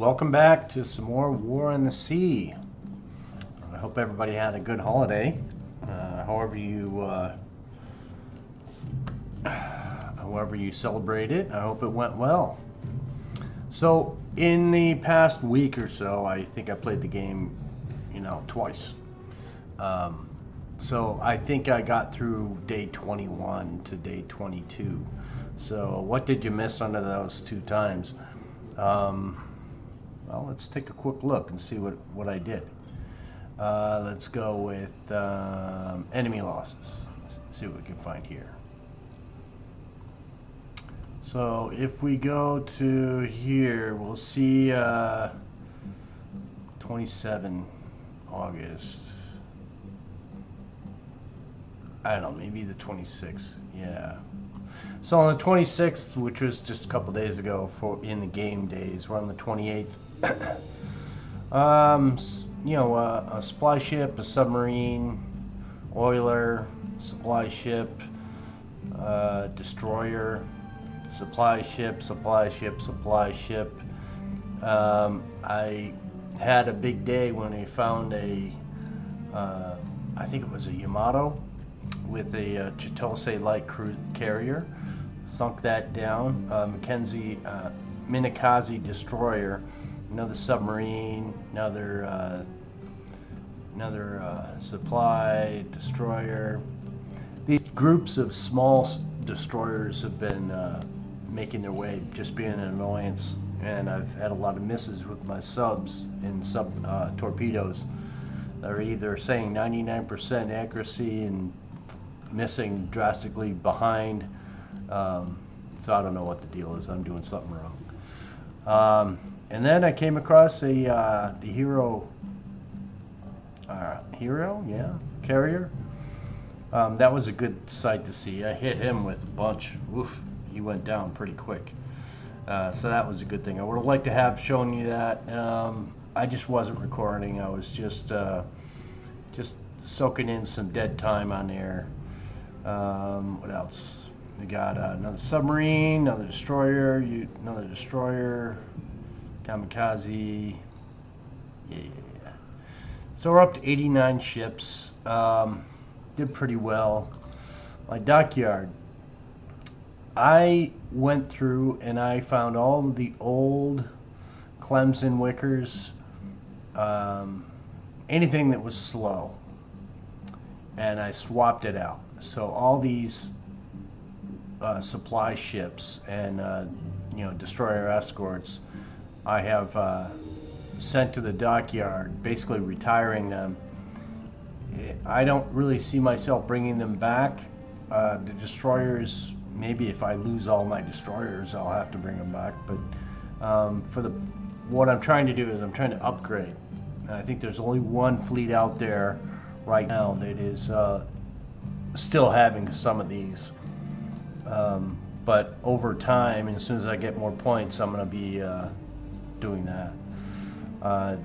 Welcome back to some more War on the Sea. I hope everybody had a good holiday. However you celebrate it, I hope it went well. So in the past week or so, I think I played the game, twice. So I think I got through day 21 to day 22. So what did you miss under those two times? Well, let's take a quick look and see what I did. Let's go with enemy losses. Let's see what we can find here. So if we go to here, we'll see 27 August. I don't know, maybe the 26th. Yeah. So on the 26th, which was just a couple days ago in the game days, we're on the 28th. A supply ship, a submarine, oiler, supply ship, destroyer, supply ship. I had a big day when I found I think it was a Yamato with a Chitose light cruise carrier. Sunk that down. Minakaze destroyer, another submarine, another supply destroyer. These groups of small destroyers have been making their way, just being an annoyance, and I've had a lot of misses with my subs and sub torpedoes. They're either saying 99% accuracy and missing drastically behind. So I don't know what the deal is. I'm doing something wrong. And then I came across the Hero carrier. That was a good sight to see. I hit him with a bunch. Oof, he went down pretty quick. So that was a good thing. I would have liked to have shown you that. I just wasn't recording. I was just soaking in some dead time on there. What else? We got another submarine, another destroyer, kamikaze. Yeah. So we're up to 89 ships. Did pretty well. My dockyard. I went through and I found all of the old Clemson Wickers, anything that was slow, and I swapped it out. So all these supply ships and destroyer escorts, I have sent to the dockyard, basically retiring them. I don't really see myself bringing them back. The destroyers, maybe if I lose all my destroyers, I'll have to bring them back. But what I'm trying to do is I'm trying to upgrade. And I think there's only one fleet out there right now that is still having some of these. But over time, and as soon as I get more points, I'm going to be doing that.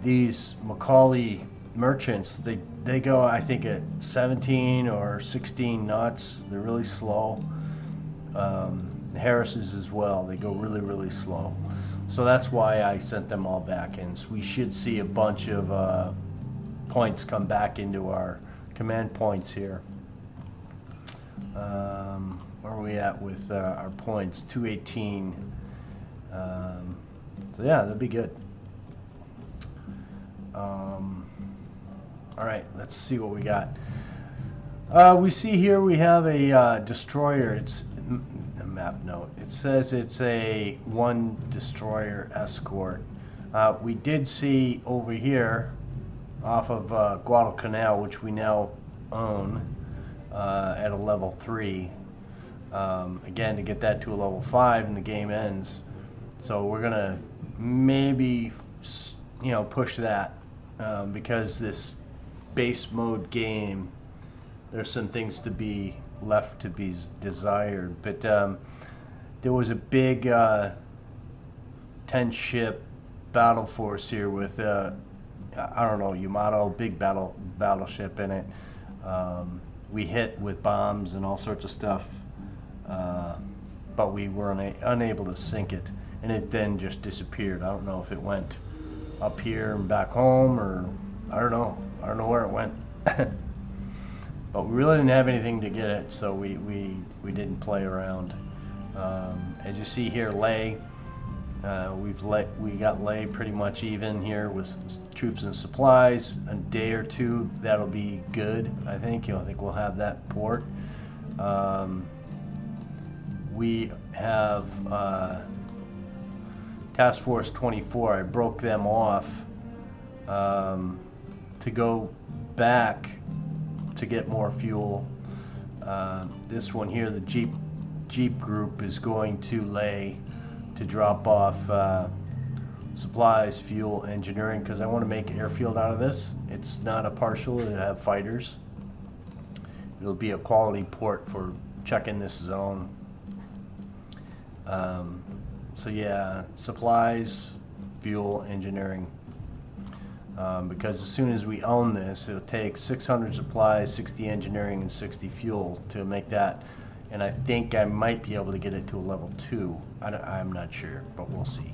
These Macaulay merchants, they go, I think, at 17 or 16 knots. They're really slow. Harris's as well. They go really, really slow. So that's why I sent them all back in. So we should see a bunch of points come back into our command points here. Where are we at with our points? 218. So yeah, that'll be good. All right, let's see what we got. We see here we have a destroyer. It's a map note. It says it's a one destroyer escort. We did see over here off of Guadalcanal, which we now own at a level 3. Again, to get that to a level 5 and the game ends. So we're gonna maybe push that because this base mode game, there's some things to be left to be desired. But there was a big 10 ship battle force here with I don't know, Yamato, big battleship in it. We hit with bombs and all sorts of stuff. but we were unable to sink it, and it then just disappeared. I don't know if it went up here and back home, or I don't know where it went. But we really didn't have anything to get it, so we didn't play around. As you see here, lay, we got lay pretty much even here with troops and supplies. A day or two, that'll be good. I think we'll have that port. We have Task Force 24. I broke them off to go back to get more fuel. This one here, the Jeep group, is going to lay to drop off supplies, fuel, engineering, because I want to make airfield out of this. It's not a partial, it'll have fighters. It'll be a quality port for checking this zone. So yeah, supplies, fuel, engineering. Because as soon as we own this, it'll take 600 supplies, 60 engineering, and 60 fuel to make that. And I think I might be able to get it to a level 2. I'm not sure, but we'll see.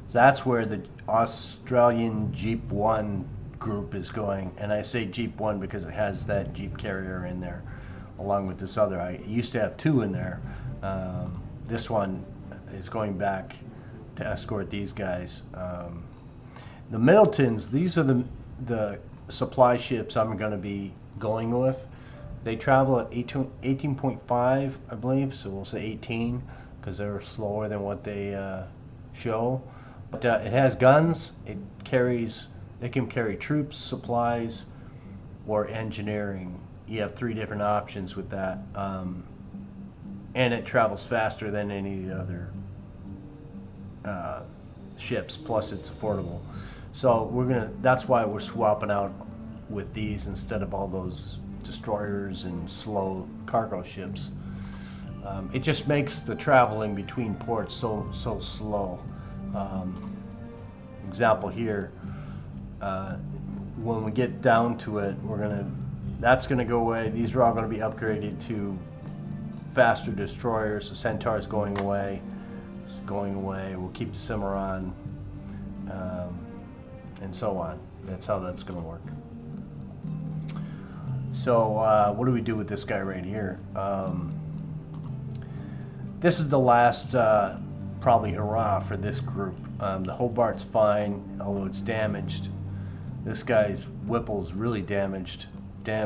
So that's where the Australian Jeep 1 group is going. And I say Jeep 1 because it has that Jeep carrier in there, along with this other. I used to have 2 in there. This one is going back to escort these guys. The Middletons, these are the supply ships I'm going to be going with. They travel at 18.5, I believe, so we'll say 18 because they're slower than what they show. But it has guns. They can carry troops, supplies, or engineering. You have 3 different options with that, and it travels faster than any of the other ships. Plus, it's affordable. So that's why we're swapping out with these instead of all those destroyers and slow cargo ships. It just makes the traveling between ports so slow. Example here, when we get down to it, that's gonna go away. These are all gonna be upgraded to faster destroyers. The Centaur's going away. It's going away. We'll keep the Cimarron, and so on. That's how that's gonna work. So what do we do with this guy right here? This is the last probably hurrah for this group. The Hobart's fine, although it's damaged. This guy's Whipple's really damaged. I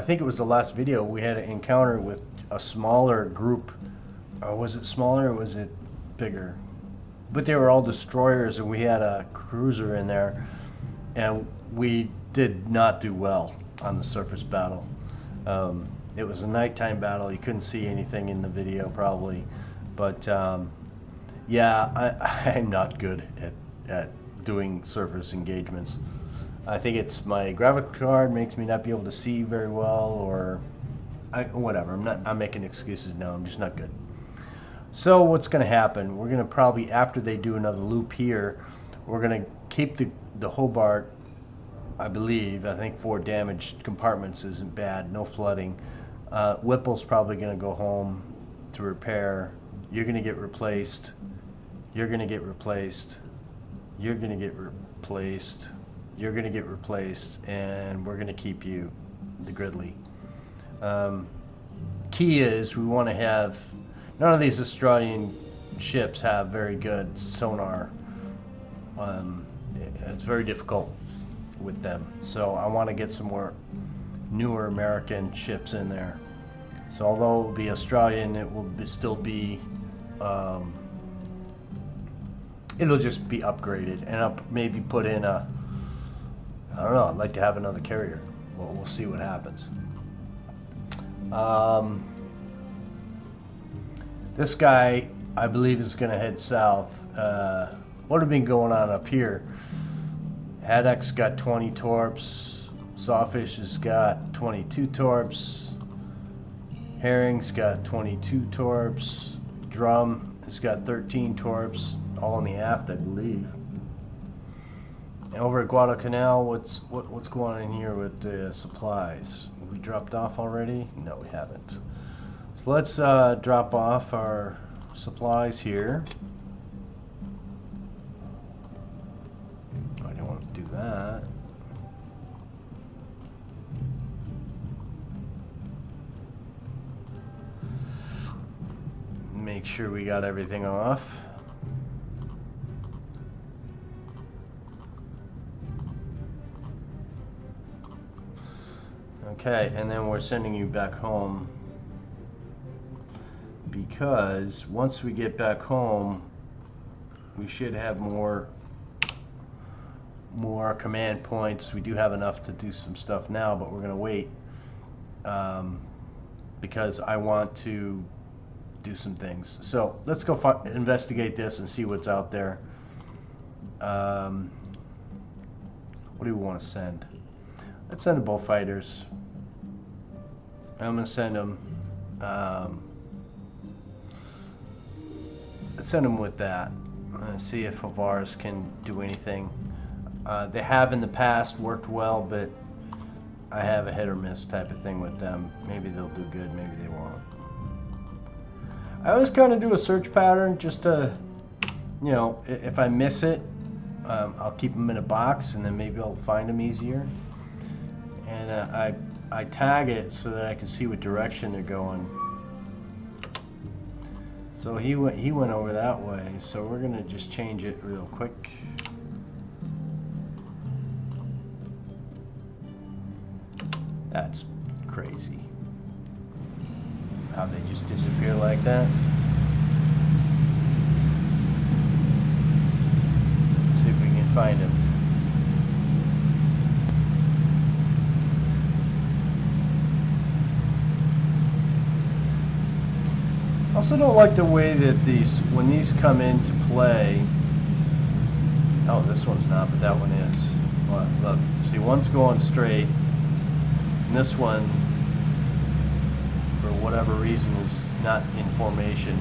think it was the last video, we had an encounter with a smaller group. Or was it smaller or was it bigger? But they were all destroyers, and we had a cruiser in there, and we did not do well on the surface battle. It was a nighttime battle. You couldn't see anything in the video probably, but yeah, I'm not good at doing surface engagements. I think it's my graphic card makes me not be able to see very well, or whatever. I'm making excuses now. I'm just not good. So what's going to happen? We're going to probably, after they do another loop here, we're going to keep the Hobart. I think 4 damaged compartments isn't bad. No flooding. Whipple's probably going to go home to repair. You're going to get replaced. You're going to get replaced. You're going to get replaced. You're going to get replaced, and we're going to keep you, the Gridley. Key is we want to have, none of these Australian ships have very good sonar. It's very difficult with them. So I want to get some more newer American ships in there. So although it will be Australian, it will still be, it'll just be upgraded, and I'll maybe put in I don't know, I'd like to have another carrier. We'll see what happens. This guy, I believe, is going to head south. What have been going on up here? Haddock's got 20 torps. Sawfish has got 22 torps. Herring's got 22 torps. Drum has got 13 torps, all on the aft, I believe. And over at Guadalcanal, what's going on in here with the supplies? we dropped off already? No, we haven't. So let's drop off our supplies here. I don't want to do that. Make sure we got everything off. Okay, and then we're sending you back home because once we get back home, we should have more command points. We do have enough to do some stuff now, but we're gonna wait because I want to do some things. So let's go investigate this and see what's out there. What do we want to send? Let's send the bullfighters. I'm gonna send them. Let's send them with that. See if Avaris can do anything. They have in the past worked well, but I have a hit or miss type of thing with them. Maybe they'll do good, maybe they won't. I always kind of do a search pattern just to, you know, if I miss it, I'll keep them in a box and then maybe I'll find them easier. And I tag it so that I can see what direction they're going. So he went over that way, so we're gonna just change it real quick. That's crazy. How they just disappear like that. Let's see if we can find him. I also don't like the way that when these come into play. Oh, this one's not, but that one is. Well, look, see, one's going straight, and this one, for whatever reason, is not in formation.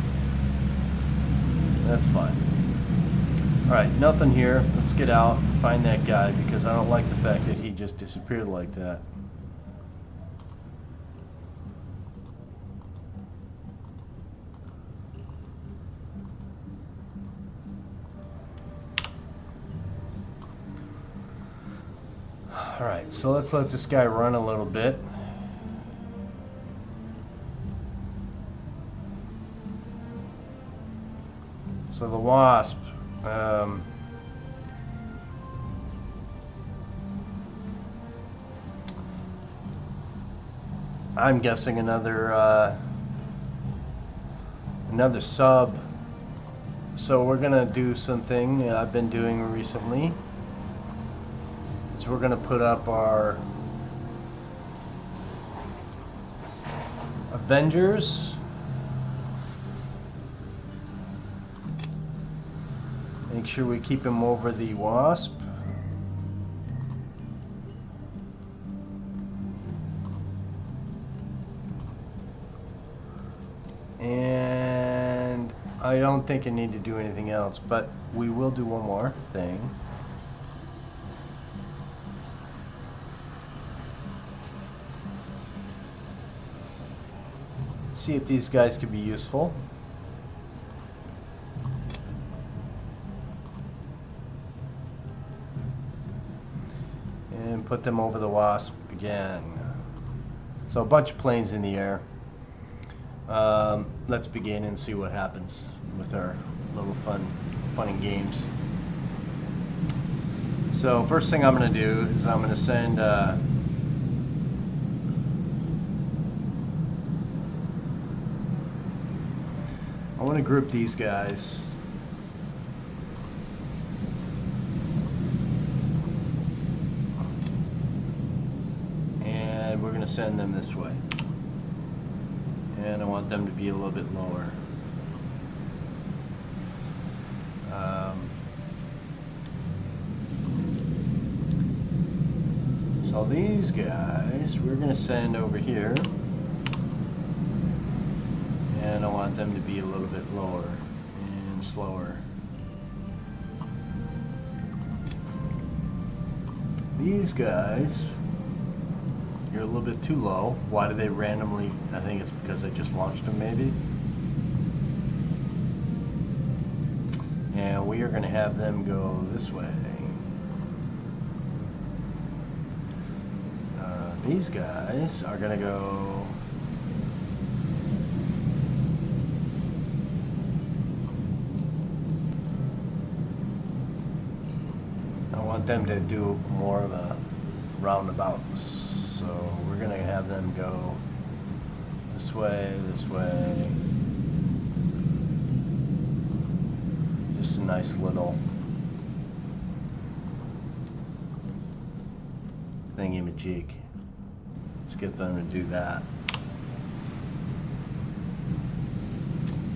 That's fine. Alright, nothing here. Let's get out and find that guy because I don't like the fact that he just disappeared like that. Alright, so let's let this guy run a little bit. So the Wasp, I'm guessing another sub. So we're gonna do something I've been doing recently. So we're gonna put up our Avengers. Make sure we keep him over the Wasp. And I don't think I need to do anything else, but we will do one more thing. See if these guys could be useful. And put them over the Wasp again. So a bunch of planes in the air. Let's begin and see what happens with our little fun and games. So first thing I'm going to do is I'm going to send I want to group these guys. And we're going to send them this way. And I want them to be a little bit lower. So these guys we're going to send over here. And I want them to be a little bit lower and slower. These guys You're a little bit too low. Why do they randomly? I think it's because I just launched them, maybe. And we are going to have them go this way. These guys are going to go I want them to do more of a roundabout. So we're going to have them go this way, this way. Just a nice little thingy-majig. Let's get them to do that.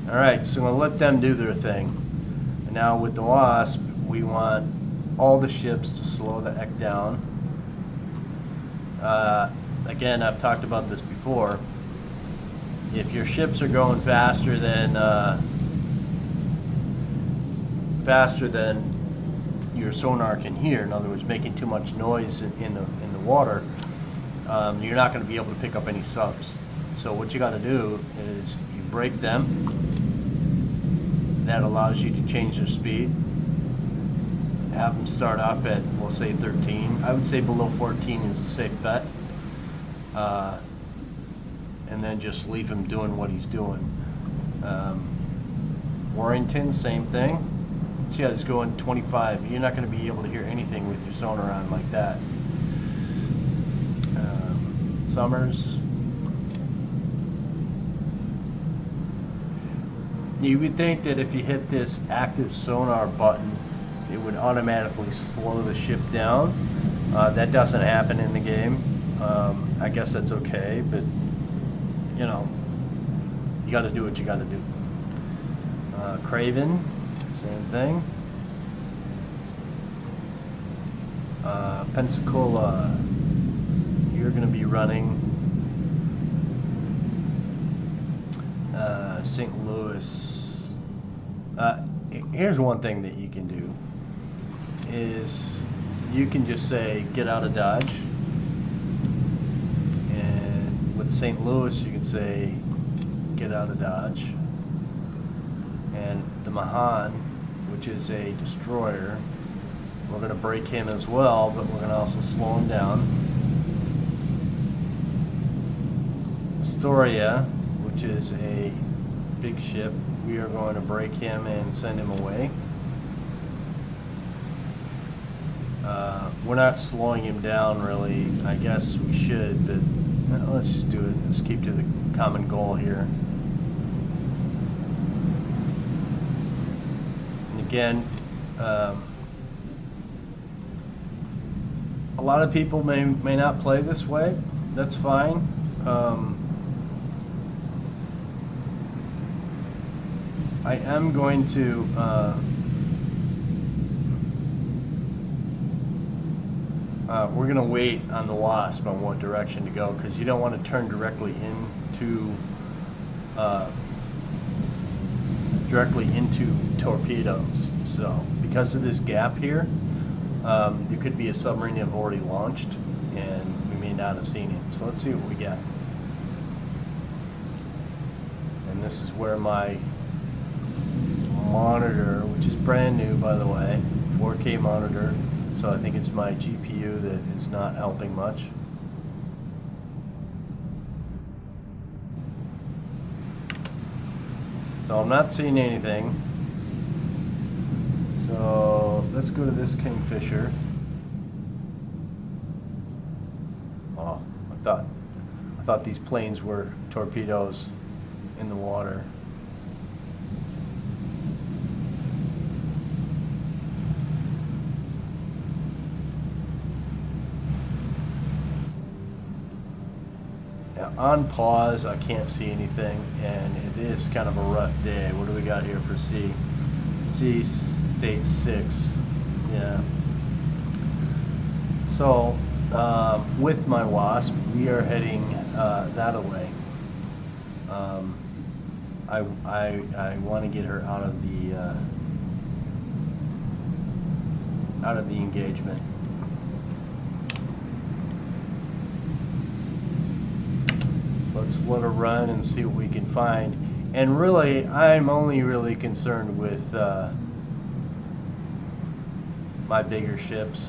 Alright, so I'm going to let them do their thing. And now with the Wasp, we want all the ships to slow the heck down. Again, I've talked about this before. If your ships are going faster than your sonar can hear, in other words, making too much noise in the water, you're not going to be able to pick up any subs. So what you got to do is you brake them. That allows you to change their speed. Have them start off at, we'll say 13. I would say below 14 is a safe bet. And then just leave him doing what he's doing. Warrington, same thing. See how it's going 25. You're not going to be able to hear anything with your sonar on like that. Summers. You would think that if you hit this active sonar button, it would automatically slow the ship down. That doesn't happen in the game. I guess that's okay, but you know, you got to do what you got to do. Craven, same thing. Pensacola, you're going to be running. St. Louis. Here's one thing that you can do is you can just say get out of Dodge, and with St. Louis you can say get out of Dodge, and the Mahan, which is a destroyer, we're going to brake him as well, but we're going to also slow him down. Astoria, which is a big ship, we are going to brake him and send him away. We're not slowing him down really. I guess we should, but let's just do it. Let's keep to the common goal here. And again, a lot of people may not play this way. That's fine. I am going to we're going to wait on the Wasp on what direction to go, because you don't want to turn directly into torpedoes. So because of this gap here, there could be a submarine that have already launched and we may not have seen it. So let's see what we get. And this is where my monitor, which is brand new by the way, 4K monitor, so I think it's my GPU that is not helping much. So I'm not seeing anything. So let's go to this Kingfisher. Oh, I thought these planes were torpedoes in the water. On pause, I can't see anything, and it is kind of a rough day. What do we got here for C? C state 6. Yeah. So with my Wasp, we are heading that away. I want to get her out of the engagement. So let's let her run and see what we can find. And really, I'm only really concerned with my bigger ships.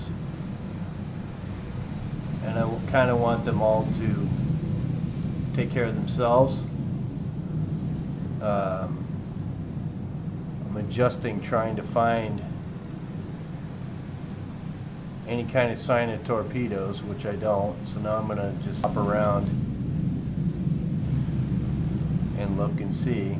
And I kind of want them all to take care of themselves. I'm adjusting, trying to find any kind of sign of torpedoes, which I don't. So now I'm going to just hop around and look and see.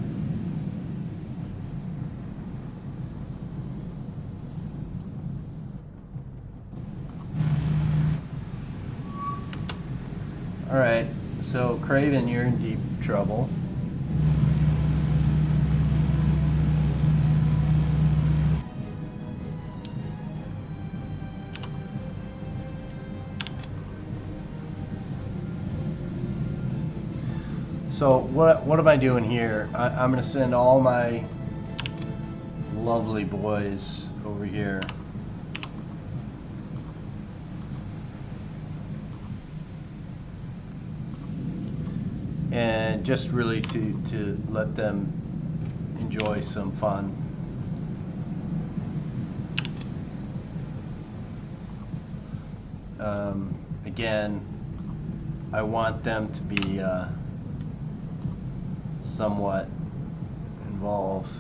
Alright, so Craven, you're in deep trouble. So what am I doing here? I'm going to send all my lovely boys over here. And just really to let them enjoy some fun. Again, I want them to be somewhat involved.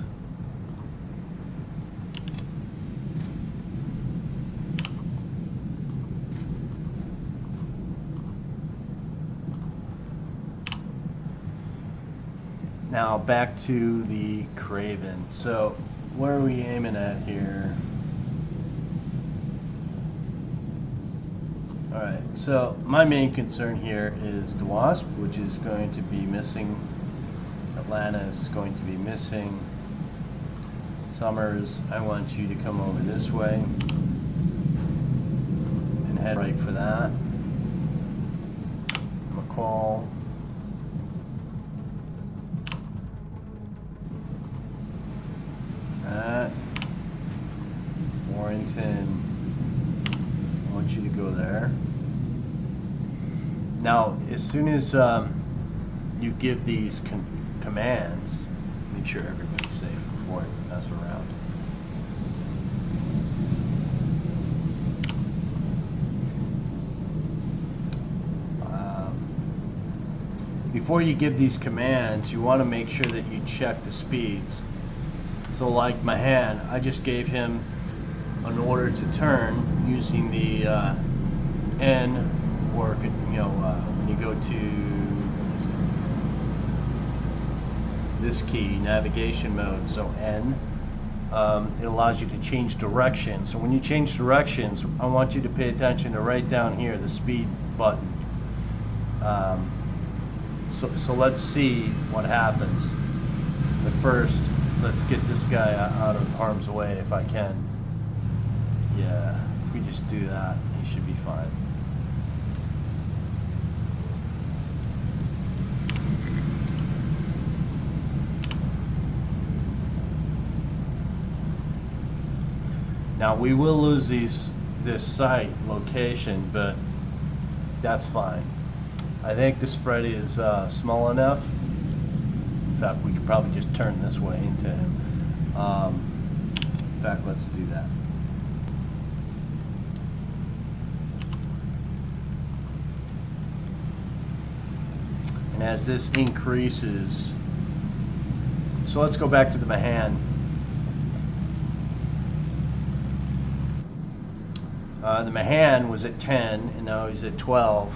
Now back to the Craven. So where are we aiming at here? Alright, so my main concern here is the Wasp, which is going to be missing. Atlanta is going to be missing. Summers, I want you to come over this way and head right for that. McCall. That. Warrington. I want you to go there. Now, as soon as you give these commands, make sure everybody's safe before I mess around. Before you give these commands, you want to make sure that you check the speeds. So like Mahan, I just gave him an order to turn using the N, or when you go to this key, navigation mode, so N, it allows you to change direction. So when you change directions, I want you to pay attention to right down here, the speed button. So let's see what happens. But first, let's get this guy out of harm's way if I can. Yeah, if we just do that, he should be fine. Now we will lose this site location, but that's fine. I think the spread is small enough. In fact, we could probably just turn this way into him. In fact, let's do that. And as this increases, so let's go back to the Mahan. The Mahan was at 10, and now he's at 12.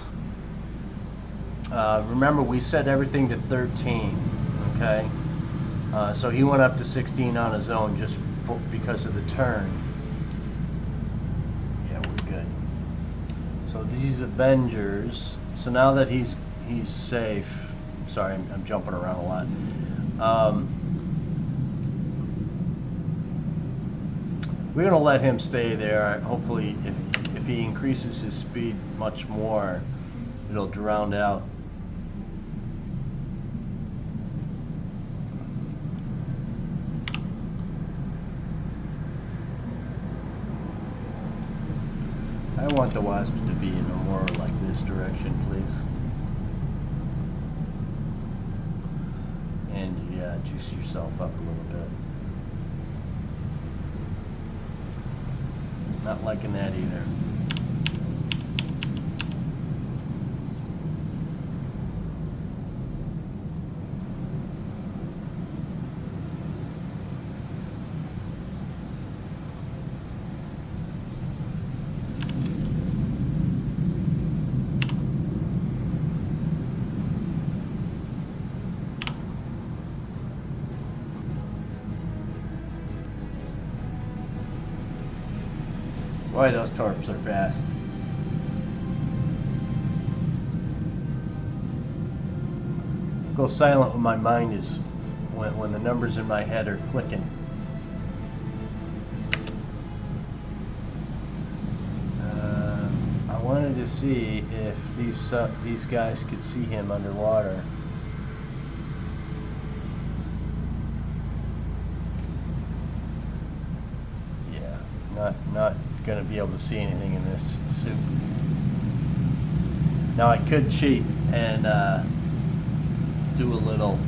Remember, we set everything to 13, okay? So he went up to 16 on his own just because of the turn. Yeah, we're good. So these Avengers, so now that he's safe, sorry, I'm jumping around a lot. We're going to let him stay there. Hopefully, if he increases his speed much more, it'll drown out. I want the Wasps to be in a more like this direction, please. juice yourself up a little bit. Not liking that either. Boy, those torps are fast. Go silent when my mind is, when the numbers in my head are clicking. I wanted to see if these guys could see him underwater. Yeah, not going to be able to see anything in this suit. Now I could cheat and do a little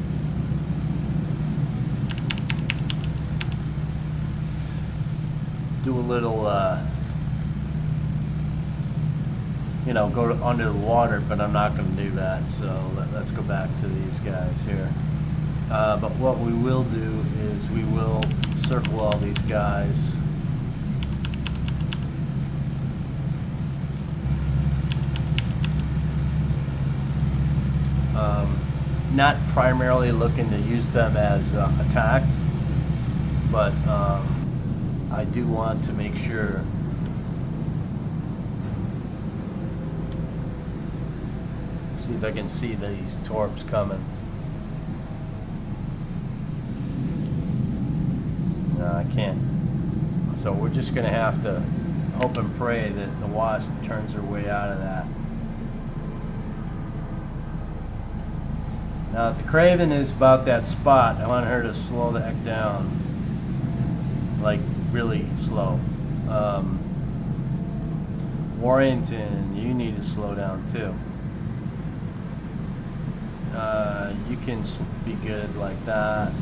you know, go under the water, but I'm not going to do that. So let's go back to these guys here. But what we will do is we will circle all these guys. Not primarily looking to use them as attack, but I do want to make sure see if I can see these torps coming. No, I can't. So we're just going to have to hope and pray that the Wasp turns her way out of that. Now, if the Craven is about that spot, I want her to slow the heck down. Like, really slow. Warrington, you need to slow down too. You can be good like that.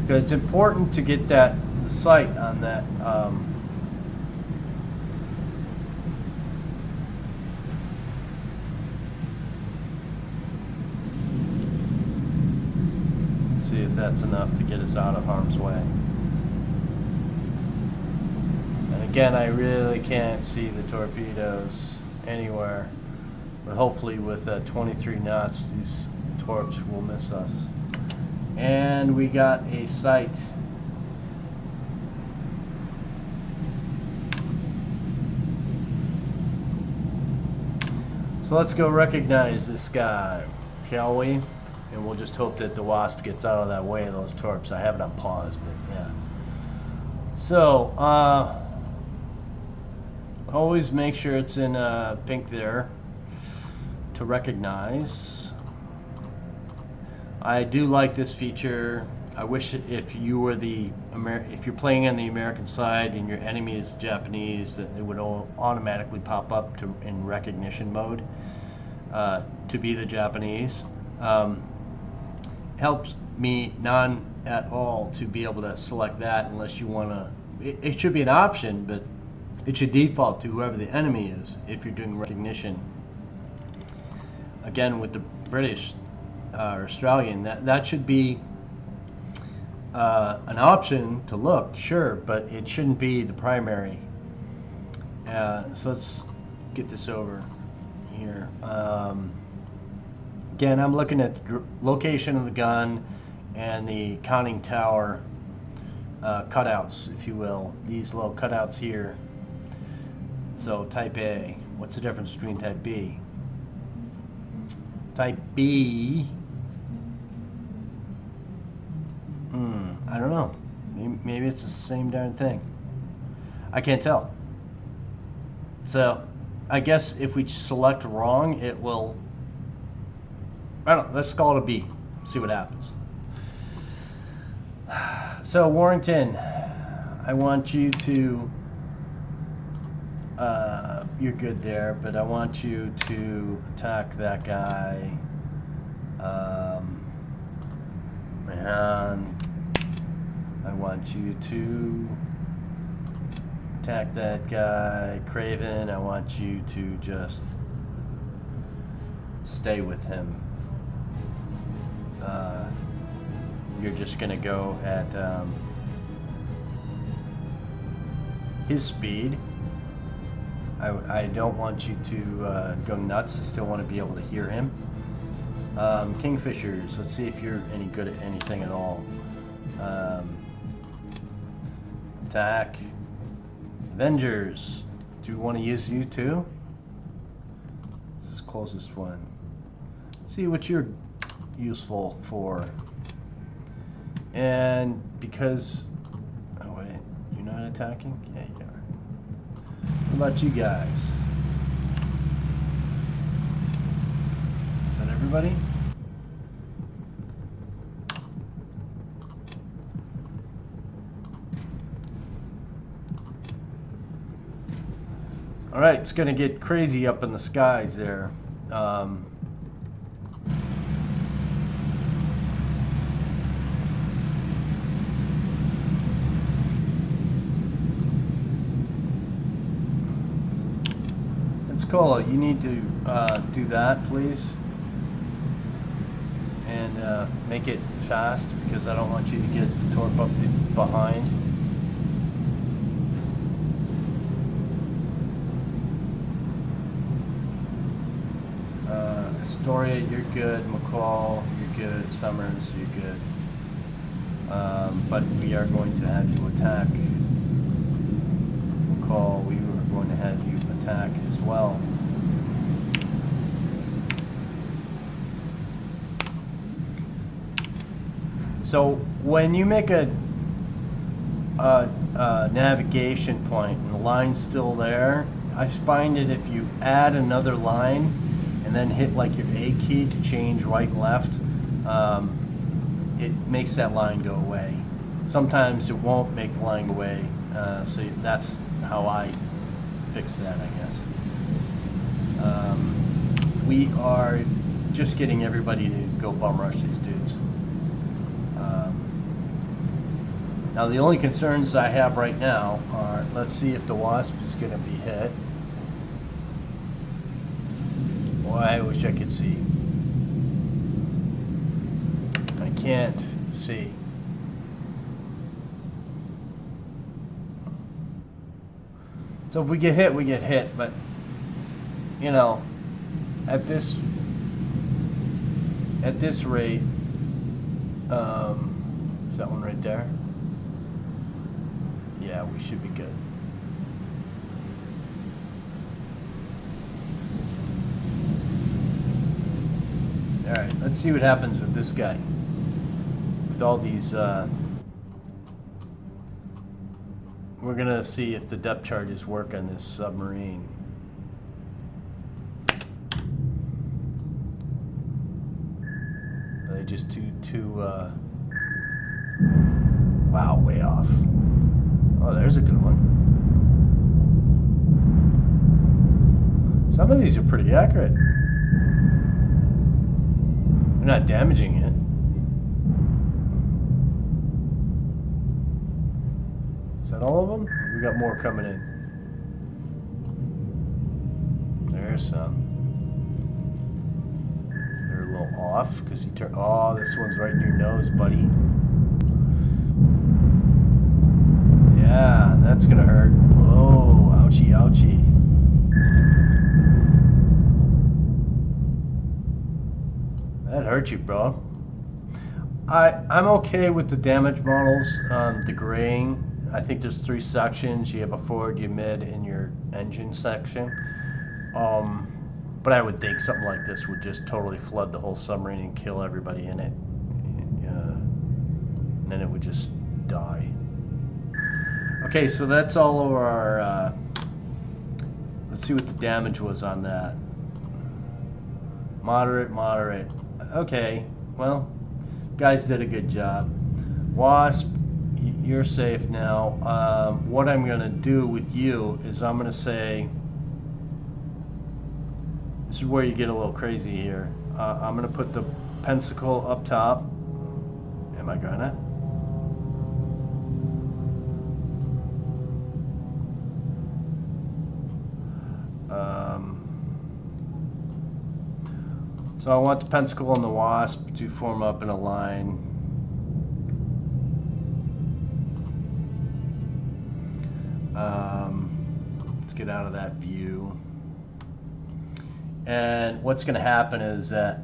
Because it's important to get the sight on that. See if that's enough to get us out of harm's way. And again, I really can't see the torpedoes anywhere, but hopefully with 23 knots these torps will miss us. And we got a sight. So let's go recognize this guy, shall we? And we'll just hope that the Wasp gets out of that way of those torps. I have it on pause, but yeah. So, always make sure it's in pink there to recognize. I do like this feature. I wish if you were if you're playing on the American side and your enemy is Japanese, that it would automatically pop up in recognition mode to be the Japanese. Helps me none at all to be able to select that unless you want to. It should be an option, but it should default to whoever the enemy is if you're doing recognition. Again, with the British or Australian, that should be an option to look, sure, but it shouldn't be the primary. So let's get this over here. Again, I'm looking at the location of the gun and the conning tower cutouts, if you will. These little cutouts here. So type A. What's the difference between type B? Type B. I don't know. Maybe it's the same darn thing. I can't tell. So I guess if we select wrong, it will. I don't know, let's call it a B, see what happens. So Warrington, I want you to you're good there, but I want you to attack that guy. And I want you to attack that guy. Craven, I want you to just stay with him. You're just gonna go at his speed. I don't want you to go nuts. I still want to be able to hear him. Kingfishers, let's see if you're any good at anything at all. Attack. Avengers, do you want to use you too? This is the closest one. See what you're useful for. And because, oh wait, you're not attacking? Yeah, you are. What about you guys? Is that everybody? All right, it's gonna get crazy up in the skies there. Cola, you need to do that, please, and make it fast because I don't want you to get torp up behind. Astoria, you're good. McCall, you're good. Summers, you're good. But we are going to have you attack. McCall, we are going to have you attack as well. So when you make a navigation point and the line's still there, I find that if you add another line and then hit like your A key to change right and left, it makes that line go away. Sometimes it won't make the line go away, so that's how I fix that, I guess. We are just getting everybody to go bum rush these dudes. Now the only concerns I have right now are, let's see if the Wasp is going to be hit. Boy, I wish I could see. I can't see. So if we get hit, we get hit, but you know, at this rate, is that one right there? Yeah, we should be good. All right, let's see what happens with this guy. With all these, we're gonna see if the depth charges work on this submarine. Are they just too wow, way off. Oh, there's a good one. Some of these are pretty accurate. They're not damaging it. Is that all of them? We got more coming in. There's some. They're a little off because he turned. Oh, this one's right in your nose, buddy. Yeah, that's gonna hurt. Oh, ouchie, ouchie. That hurt you, bro. I'm okay with the damage models. The graying. I think there's 3 sections. You have a forward, your mid, and your engine section. But I would think something like this would just totally flood the whole submarine and kill everybody in it. And then it would just die. Okay, so that's all of our, let's see what the damage was on that. Moderate, moderate. Okay, well, guys did a good job. Wasp, you're safe now. What I'm going to do with you is I'm going to say, This is where you get a little crazy here. I'm gonna put the Pensacola up top. Am I gonna? So I want the Pensacola and the Wasp to form up in a line. Let's get out of that view. And what's going to happen is that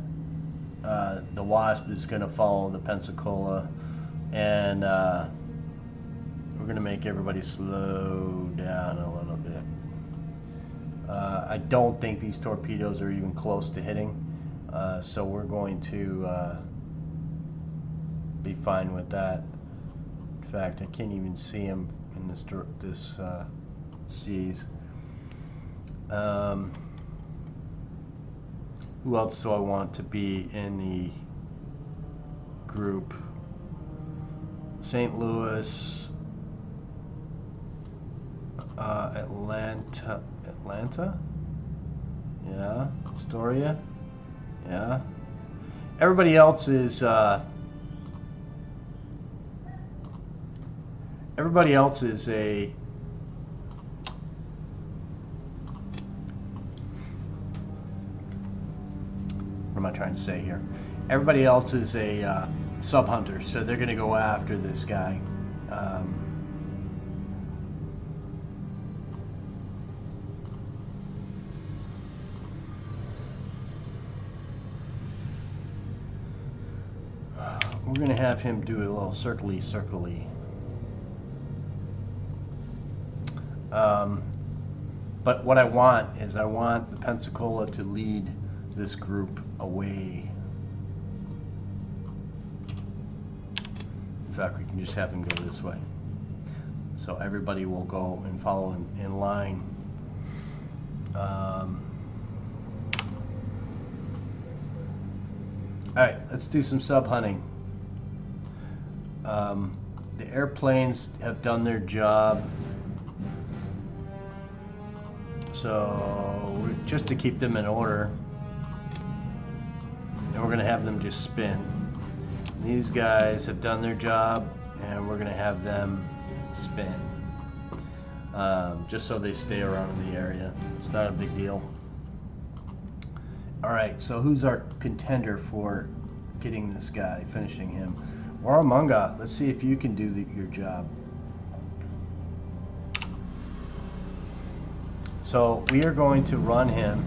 the Wasp is going to follow the Pensacola, and we're going to make everybody slow down a little bit. I don't think these torpedoes are even close to hitting, so we're going to be fine with that. In fact, I can't even see them in this seas. Who else do I want to be in the group? St. Louis, Atlanta, yeah, Astoria, yeah. Everybody else is a what am I trying to say here? Everybody else is a sub-hunter, so they're going to go after this guy. We're going to have him do a little circly. But what I want is I want the Pensacola to lead this group away. In fact, we can just have him go this way. So everybody will go and follow in line. Alright, let's do some sub-hunting. The airplanes have done their job. So, just to keep them in order, and we're going to have them just spin. These guys have done their job, and we're going to have them spin. Just so they stay around in the area. It's not a big deal. Alright, so who's our contender for getting this guy, finishing him? Warramunga, let's see if you can do your job. So we are going to run him.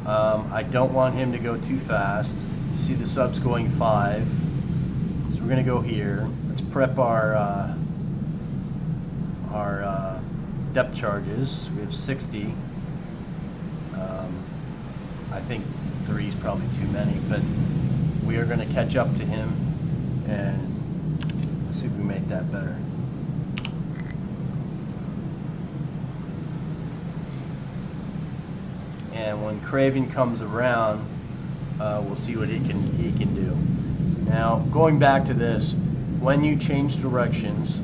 I don't want him to go too fast. You see the sub's going 5. So we're going to go here. Let's prep our depth charges. We have 60. I think 3 is probably too many, but we are going to catch up to him and see if we make that better. And when Craven comes around, we'll see what he can do. Now, going back to this, when you change directions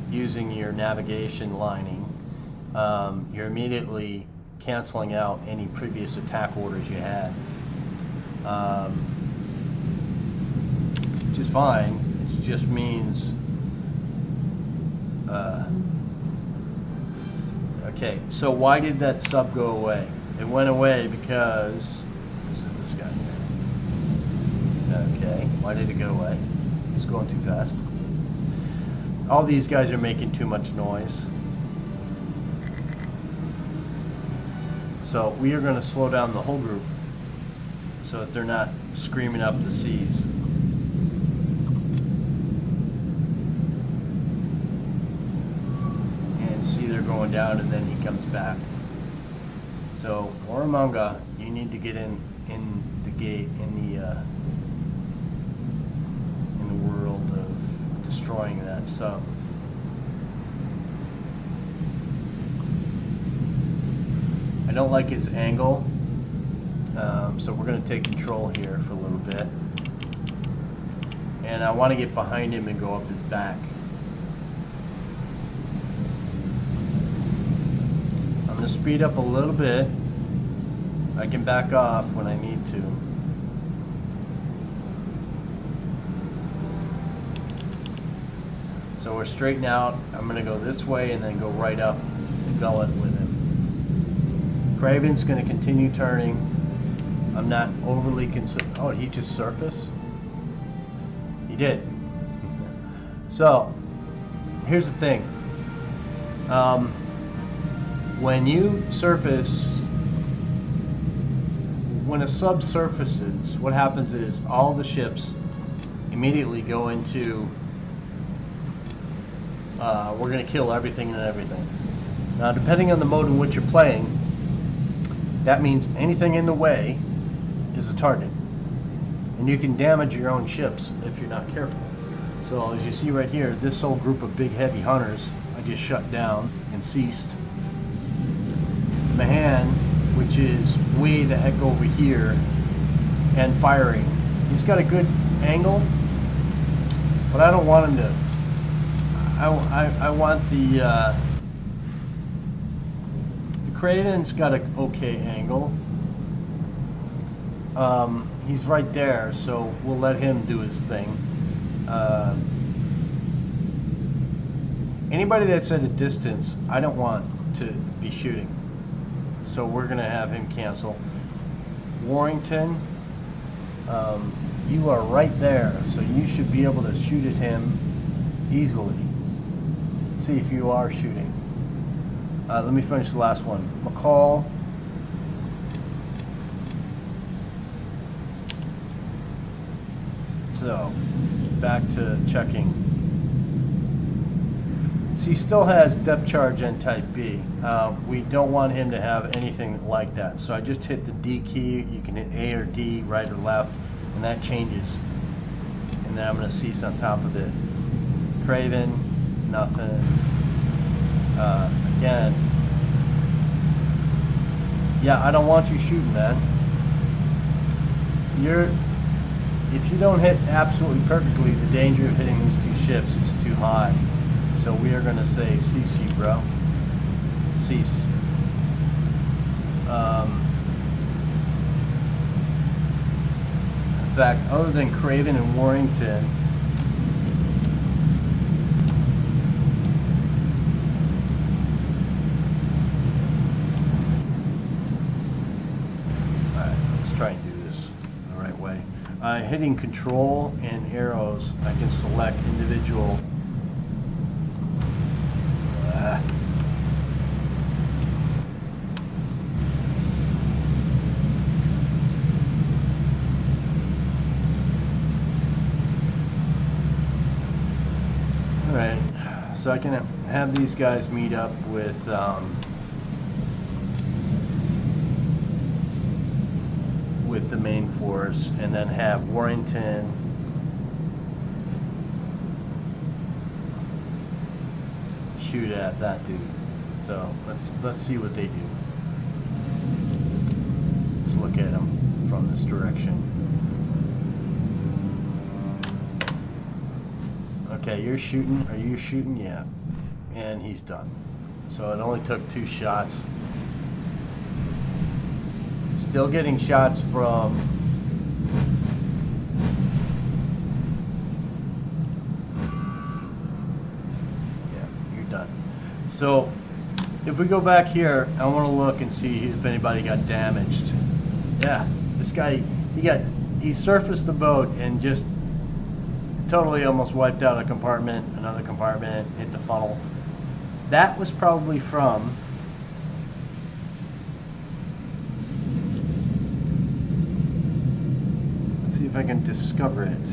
using your navigation lining, you're immediately canceling out any previous attack orders you had, which is fine. It just means okay, so why did that sub go away? It went away because this guy here. Okay, why did it go away? He's going too fast. All these guys are making too much noise. So we are going to slow down the whole group so that they're not screaming up the seas. And see, they're going down, and then he comes back. So Warramunga, you need to get in the gate in the world of destroying that sub. I don't like his angle, so we're going to take control here for a little bit. And I want to get behind him and go up his back. I'm going to speed up a little bit. I can back off when I need to. So we're straightened out. I'm going to go this way and then go right up the gullet with him. Craven's going to continue turning. I'm not overly concerned. Oh, he just surfaced? He did. So, here's the thing. When you surface, when a sub surfaces, what happens is all the ships immediately go into we're going to kill everything and everything. Now, depending on the mode in which you're playing, that means anything in the way is a target. And you can damage your own ships if you're not careful. So, as you see right here, this whole group of big heavy hunters I just shut down and ceased. Mahan, which is way the heck over here and firing. He's got a good angle, but I don't want him to. I want the Craven's got an okay angle. He's right there, so we'll let him do his thing. Anybody that's at a distance, I don't want to be shooting. So we're going to have him cancel. Warrington, you are right there, so you should be able to shoot at him easily. See if you are shooting. Let me finish the last one. McCall. So, back to checking. So he still has depth charge and type B. We don't want him to have anything like that. So I just hit the D key. You can hit A or D, right or left, and that changes. And then I'm going to cease on top of it. Craven, nothing. Again, yeah, I don't want you shooting, man. If you don't hit absolutely perfectly, the danger of hitting these two ships is too high. So we are going to say cease, you bro. Cease. In fact, other than Craven and Warrington, alright, let's try and do this the right way. Hitting control and arrows, I can select individual. Alright, so I can have these guys meet up with the main force, and then have Warrington shoot at that dude. So let's see what they do. Let's look at them from this direction. Okay, you're shooting. Are you shooting? Yeah. And he's done. So it only took 2 shots. Still getting shots from yeah, you're done. So if we go back here, I want to look and see if anybody got damaged. Yeah, this guy, he surfaced the boat and just totally almost wiped out a compartment, another compartment, hit the funnel. That was probably from if I can discover it.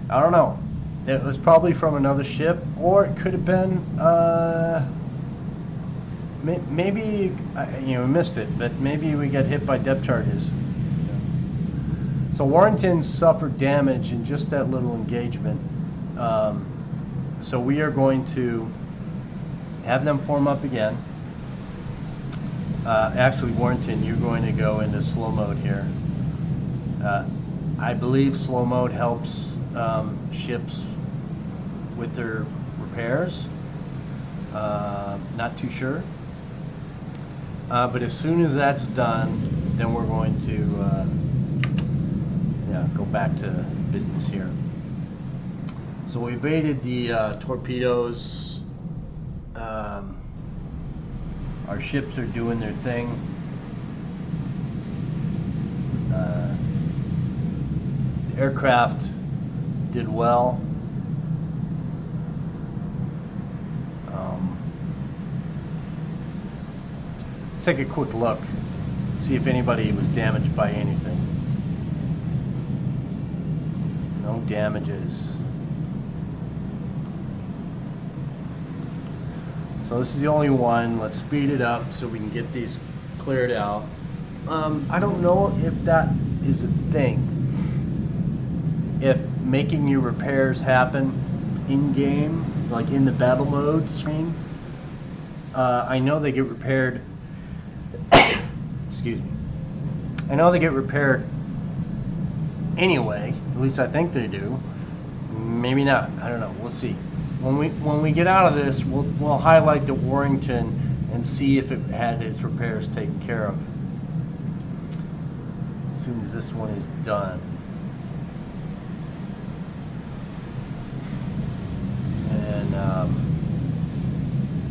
I don't know. It was probably from another ship, or it could have been, maybe, you know, missed it, but maybe we got hit by depth charges. So Warrington suffered damage in just that little engagement. So we are going to have them form up again. Actually, Warrington, you're going to go into slow mode here. I believe slow mode helps ships with their repairs. Not too sure. But as soon as that's done, then we're going to go back to business here. So we baited the torpedoes. Our ships are doing their thing. The aircraft did well. Let's take a quick look, see if anybody was damaged by anything. No damages. So this is the only one. Let's speed it up so we can get these cleared out. I don't know if that is a thing. If making your repairs happen in-game, like in the battle mode screen. I know they get repaired. Excuse me. I know they get repaired anyway. At least I think they do. Maybe not. I don't know. We'll see. When we get out of this, we'll highlight the Warrington and see if it had its repairs taken care of. As soon as this one is done. And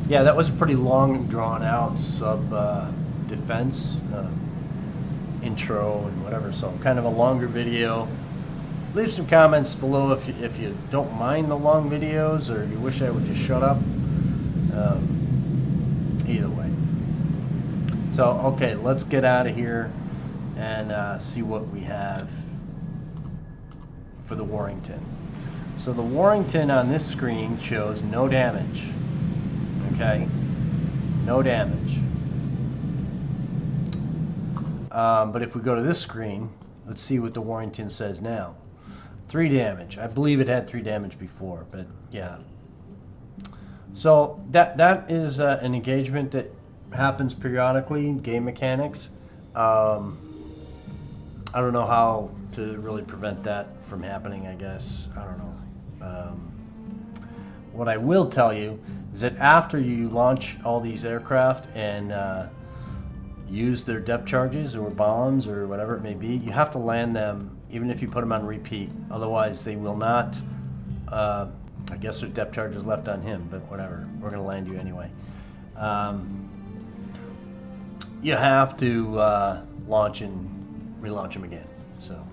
yeah, that was a pretty long, drawn-out sub-defense intro and whatever. So kind of a longer video. Leave some comments below if you don't mind the long videos or you wish I would just shut up. Either way. So, okay, let's get out of here and see what we have for the Warrington. So the Warrington on this screen shows no damage. Okay? No damage. But if we go to this screen, let's see what the Warrington says now. 3 damage. I believe it had 3 damage before, but yeah. So that is an engagement that happens periodically in game mechanics. I don't know how to really prevent that from happening, I guess. I don't know. What I will tell you is that after you launch all these aircraft and use their depth charges or bombs or whatever it may be, you have to land them even if you put them on repeat. Otherwise they will not. I guess there's depth charges left on him, but whatever. We're going to land you anyway. You have to launch and relaunch him again. So,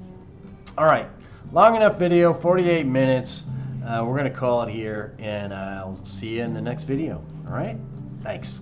all right. Long enough video, 48 minutes. We're going to call it here, and I'll see you in the next video. All right? Thanks.